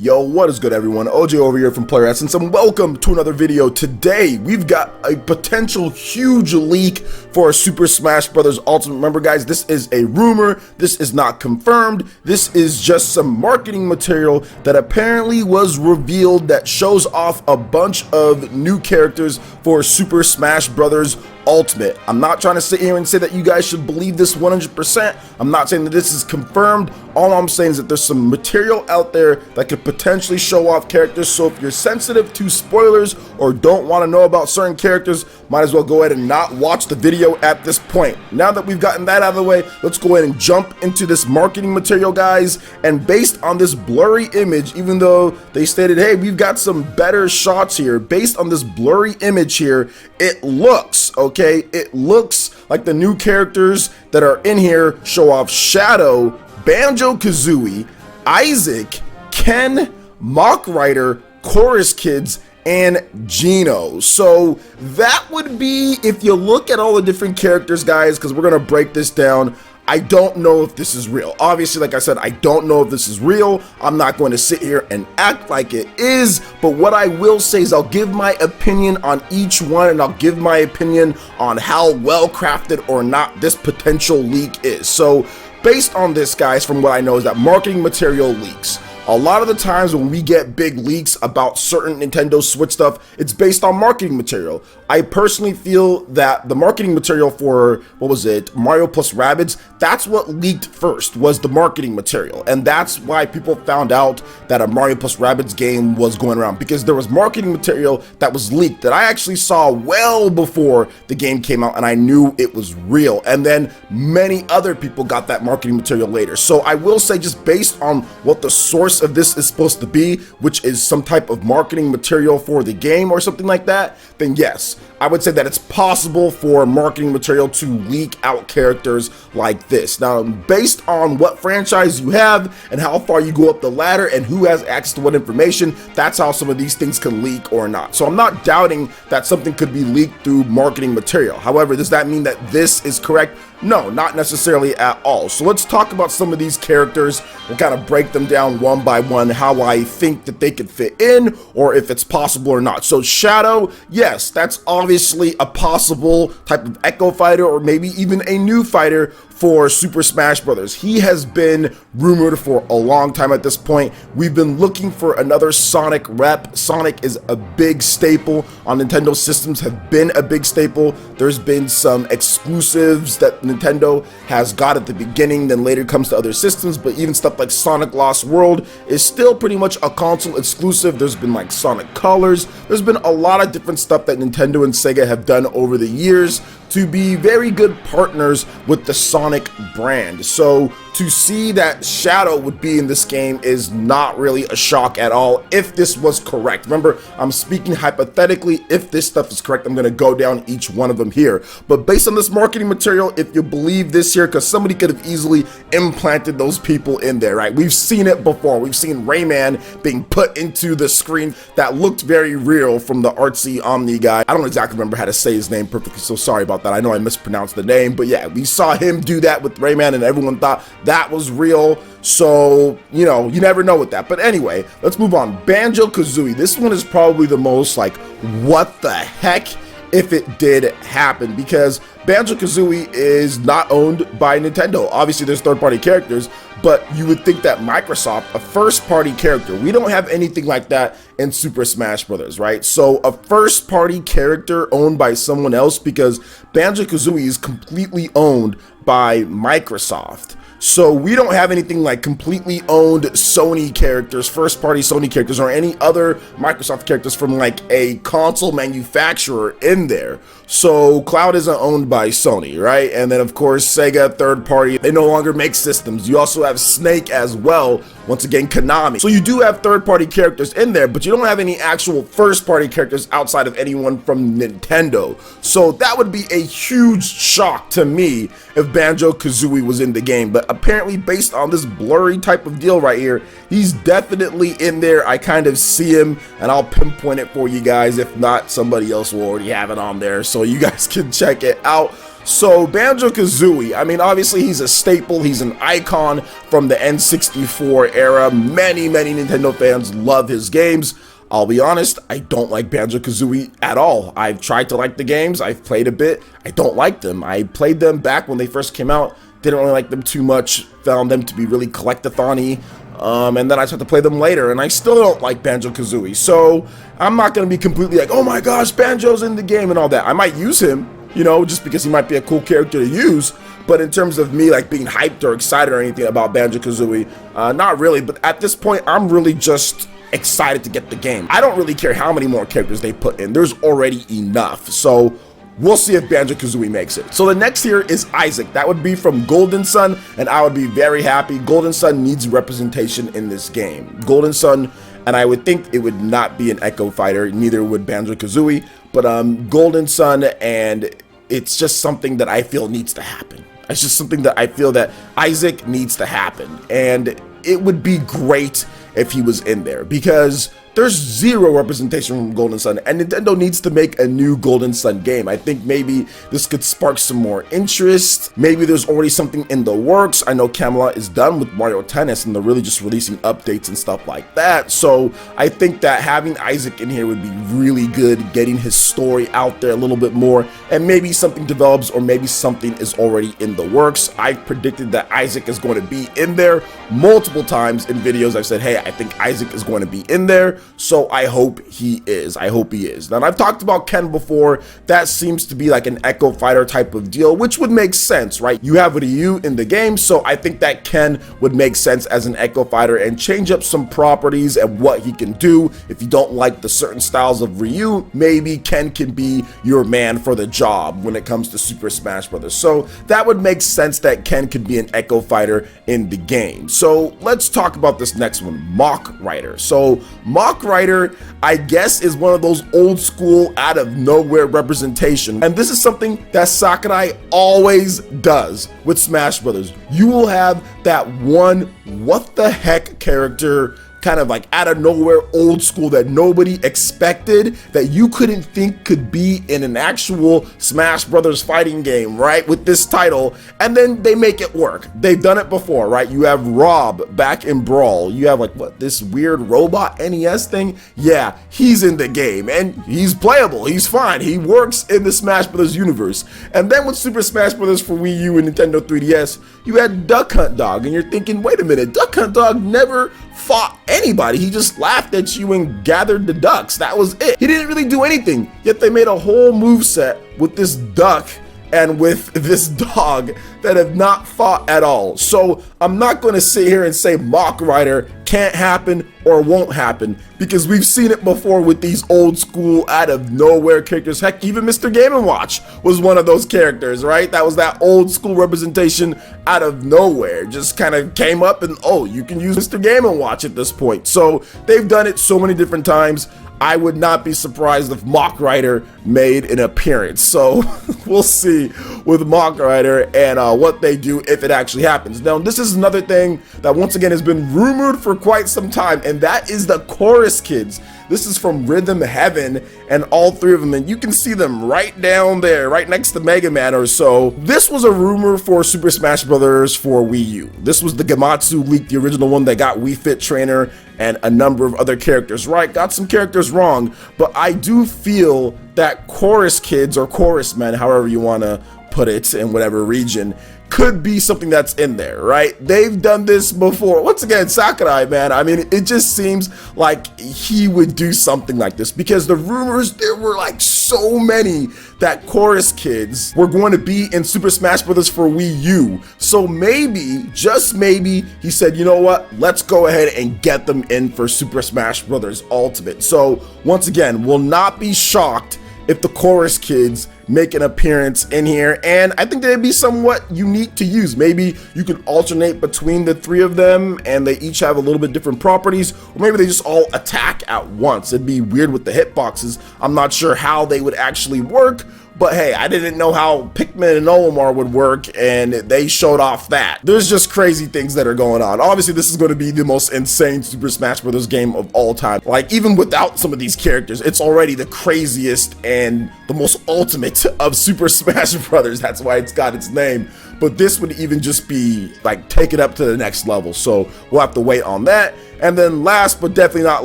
Yo, what is good everyone? OJ over here from PlayerEssence and welcome to another video. Today, we've got a potential huge leak for Super Smash Bros. Ultimate. Remember guys, this is a rumor, this is not confirmed, this is just some marketing material that apparently was revealed that shows off a bunch of new characters for Super Smash Bros. Ultimate. I'm not trying to sit here and say that you guys should believe this 100%. I'm not saying that this is confirmed. All I'm saying is that there's some material out there that could potentially show off characters. So if you're sensitive to spoilers or don't want to know about certain characters, might as well go ahead and not watch the video at this point. Now that we've gotten that out of the way, let's go ahead and jump into this marketing material, guys. And based on this blurry image, even though they stated, hey, we've got some better shots here, based on this blurry image here, it looks, okay, it looks like the new characters that are in here show off Shadow, Banjo Kazooie, Isaac, Ken, Mach Writer, Chorus Kids, and Gino. So that would be, if you look at all the different characters, guys, because we're gonna break this down. I don't know if this is real. Obviously, like I said, I don't know if this is real. I'm not going to sit here and act like it is, but what I will say is I'll give my opinion on each one, and I'll give my opinion on how well crafted or not this potential leak is. So based on this, guys, from what I know is that marketing material leaks. A lot of the times when we get big leaks about certain Nintendo Switch stuff, it's based on marketing material. I personally feel that the marketing material for, what was it, Mario plus Rabbids, that's what leaked first, was the marketing material. And that's why people found out that a Mario plus Rabbids game was going around, because there was marketing material that was leaked that I actually saw well before the game came out, and I knew it was real. And then many other people got that marketing material later. So I will say, just based on what the source of this is supposed to be, which is some type of marketing material for the game or something like that, then yes, I would say that it's possible for marketing material to leak out characters like this. Now, based on what franchise you have and how far you go up the ladder and who has access to what information, that's how some of these things can leak or not. So I'm not doubting that something could be leaked through marketing material. However, does that mean that this is correct? No, not necessarily at all. So let's talk about some of these characters and kind of break them down one by one, how I think that they could fit in or if it's possible or not. So Shadow, yes, that's obviously a possible type of Echo fighter or maybe even a new fighter for Super Smash Bros. He has been rumored for a long time at this point. We've been looking for another Sonic rep. Sonic is a big staple on Nintendo systems, have been a big staple. There's been some exclusives that Nintendo has got at the beginning, then later comes to other systems, but even stuff like Sonic Lost World is still pretty much a console exclusive. There's been like Sonic Colors. There's been a lot of different stuff that Nintendo and Sega have done over the years to be very good partners with the Sonic brand. So to see that Shadow would be in this game is not really a shock at all if this was correct. Remember, I'm speaking hypothetically. If this stuff is correct, I'm going to go down each one of them here. But based on this marketing material, if you believe this here, because somebody could have easily implanted those people in there, right? We've seen it before. We've seen Rayman being put into the screen that looked very real from the artsy Omni guy. I don't exactly remember how to say his name perfectly, so sorry about that. I know I mispronounced the name, but yeah, we saw him do that with Rayman and everyone thought that was real. So, you know, you never know with that. But anyway, let's move on. Banjo Kazooie. This one is probably the most like, what the heck if it did happen, because Banjo Kazooie is not owned by Nintendo. Obviously, there's third-party characters, but you would think that Microsoft, a first-party character, we don't have anything like that in Super Smash Bros., right? So a first-party character owned by someone else, because Banjo Kazooie is completely owned by Microsoft. So we don't have anything like completely owned Sony characters, first party Sony characters, or any other Microsoft characters from like a console manufacturer in there. So Cloud isn't owned by Sony, right? And then of course Sega, third party, they no longer make systems. You also have Snake as well, once again Konami. So you do have third party characters in there, but you don't have any actual first party characters outside of anyone from Nintendo. So that would be a huge shock to me if Banjo Kazooie was in the game. But apparently, based on this blurry type of deal right here, he's definitely in there. I kind of see him, and I'll pinpoint it for you guys. If not, somebody else will already have it on there, so you guys can check it out. So Banjo Kazooie, I mean, obviously he's a staple, he's an icon from the N64 era. Many Nintendo fans love his games. I'll be honest, I don't like Banjo Kazooie at all. I've tried to like the games, I've played a bit, I don't like them. I played them back when they first came out, didn't really like them too much, found them to be really collectathon-y. And then I tried to play them later, and I still don't like Banjo Kazooie. So I'm not going to be completely like, oh my gosh, Banjo's in the game and all that. I might use him, you know, just because he might be a cool character to use. But in terms of me like being hyped or excited or anything about Banjo Kazooie, not really. But at this point, I'm really just excited to get the game. I don't really care how many more characters they put in. There's already enough. So we'll see if Banjo Kazooie makes it. So the next here is Isaac. That would be from Golden Sun, and I would be very happy. Golden Sun needs representation in this game. Golden Sun, and I would think it would not be an Echo Fighter, neither would Banjo Kazooie, but Golden Sun, and it's just something that I feel needs to happen. It's just something that I feel that Isaac needs to happen, and it would be great if he was in there, because there's zero representation from Golden Sun, and Nintendo needs to make a new Golden Sun game. I think maybe this could spark some more interest. Maybe there's already something in the works. I know Camelot is done with Mario Tennis, and they're really just releasing updates and stuff like that. So I think that having Isaac in here would be really good, getting his story out there a little bit more, and maybe something develops, or maybe something is already in the works. I've predicted that Isaac is going to be in there multiple times in videos. I've said, hey, I think Isaac is going to be in there. So I hope he is. I hope he is. Now, I've talked about Ken before. That seems to be like an Echo Fighter type of deal, which would make sense, right? You have Ryu in the game, so I think that Ken would make sense as an Echo Fighter and change up some properties and what he can do. If you don't like the certain styles of Ryu, maybe Ken can be your man for the job when it comes to Super Smash Bros. So that would make sense that Ken could be an Echo Fighter in the game. So let's talk about this next one, Mach Writer. So Mach Writer, I guess, is one of those old school out of nowhere representation, and this is something that Sakurai always does with Smash Brothers. You will have that one what the heck character, kind of like out of nowhere, old school, that nobody expected, that you couldn't think could be in an actual Smash Brothers fighting game, right, with this title, and then they make it work. They've done it before, right? You have Rob back in Brawl. You have like, what, this weird robot NES thing? Yeah, he's in the game, and he's playable. He's fine. He works in the Smash Brothers universe. And then with Super Smash Brothers for Wii U and Nintendo 3DS, you had Duck Hunt Dog, and you're thinking, wait a minute, Duck Hunt Dog never fought anybody. He just laughed at you and gathered the ducks. That was it. He didn't really do anything, yet they made a whole moveset with this duck and with this dog that have not fought at all. So I'm not going to sit here and say Mach Writer can't happen or won't happen, because we've seen it before with these old school out of nowhere characters. Heck, even Mr. Game & Watch was one of those characters, right? That was that old school representation out of nowhere. Just kind of came up and, oh, you can use Mr. Game & Watch at this point. So they've done it so many different times. I would not be surprised if Mach Writer made an appearance. So we'll see with Mach Writer and what they do if it actually happens. Now, this is another thing that once again has been rumored for quite some time, and that is the Chorus Kids. This is from Rhythm Heaven, and all three of them, and you can see them right down there, right next to Mega Man or so. This was a rumor for Super Smash Bros. For Wii U. This was the Gamatsu leak, the original one that got Wii Fit Trainer and a number of other characters right. Got some characters wrong, but I do feel that Chorus Kids, or Chorus Men, however you want to put it in whatever region, could be something that's in there, right? They've done this before. Once again, Sakurai, man, I mean, it just seems like he would do something like this, because the rumors, there were like so many that Chorus Kids were going to be in Super Smash Bros. For Wii U. So maybe, just maybe, he said, you know what, let's go ahead and get them in for Super Smash Bros. Ultimate. So once again, will not be shocked if the Chorus Kids make an appearance in here, and I think they'd be somewhat unique to use. Maybe you could alternate between the three of them and they each have a little bit different properties, or maybe they just all attack at once. It'd be weird with the hitboxes. I'm not sure how they would actually work, But hey, I didn't know how Pikmin and Olimar would work, and they showed off that. There's just crazy things that are going on. Obviously, this is going to be the most insane Super Smash Bros. Game of all time. Like, even without some of these characters, it's already the craziest and the most ultimate of Super Smash Bros. That's why it's got its name. But this would even just be like take it up to the next level. So we'll have to wait on that. And then last but definitely not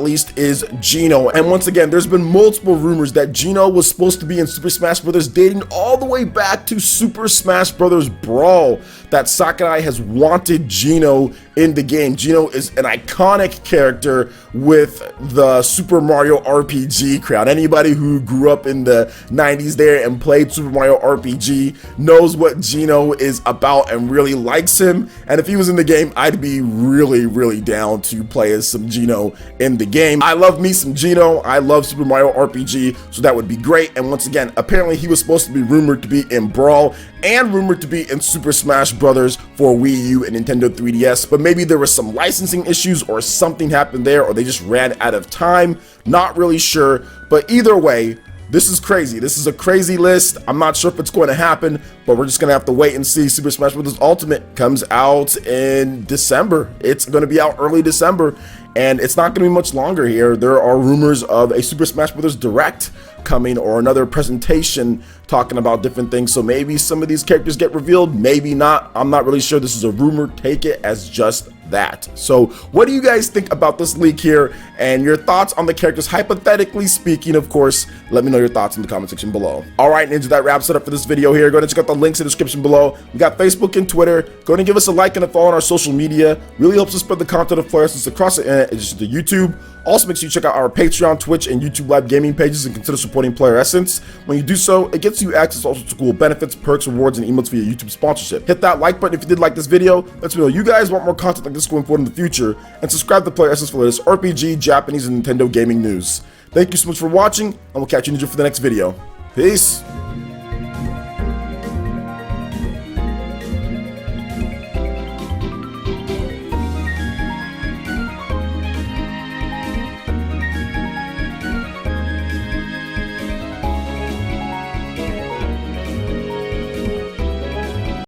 least is Gino. And once again, there's been multiple rumors that Gino was supposed to be in Super Smash Bros. Dating all the way back to Super Smash Bros. Brawl, that Sakurai has wanted Gino in the game. Gino is an iconic character with the Super Mario RPG crowd. Anybody who grew up in the 90s there and played Super Mario RPG knows what Gino is about and really likes him. And if he was in the game, I'd be really down to play as some Gino in the game. I love me some Gino. I love Super Mario RPG, so that would be great. And once again, apparently he was supposed to be rumored to be in Brawl and rumored to be in Super Smash Bros. For Wii U and Nintendo 3DS, but maybe there was some licensing issues or something happened there, or they just ran out of time. Not really sure, but either way, this is crazy. This is a crazy list. I'm not sure if it's going to happen, but we're just going to have to wait and see. Super Smash Bros. Ultimate comes out in December. It's going to be out early December, and it's not going to be much longer here. There are rumors of a Super Smash Bros. Direct coming, or another presentation talking about different things. So maybe some of these characters get revealed, maybe not. I'm not really sure. This is a rumor. Take it as just that. So what do you guys think about this leak here and your thoughts on the characters, hypothetically speaking? Of course, let me know your thoughts in the comment section below. All right, Ninja, that wraps it up for this video here. Go ahead and check out the links in the description below. We got Facebook and Twitter. Go ahead and give us a like and a follow on our social media. Really helps us spread the content of PlayerEssence across the internet. It's just the YouTube. Also, make sure you check out our Patreon, Twitch, and YouTube live gaming pages and consider supporting PlayerEssence. When you do so, it gets you access to all sorts of cool benefits, perks, rewards, and emotes via YouTube sponsorship. Hit that like button if you did like this video. Let me know you guys want more content like this going forward in the future, and subscribe to PlayerEssence for the latest RPG, Japanese, and Nintendo gaming news. Thank you so much for watching, and we'll catch you, Ninja, for the next video. Peace!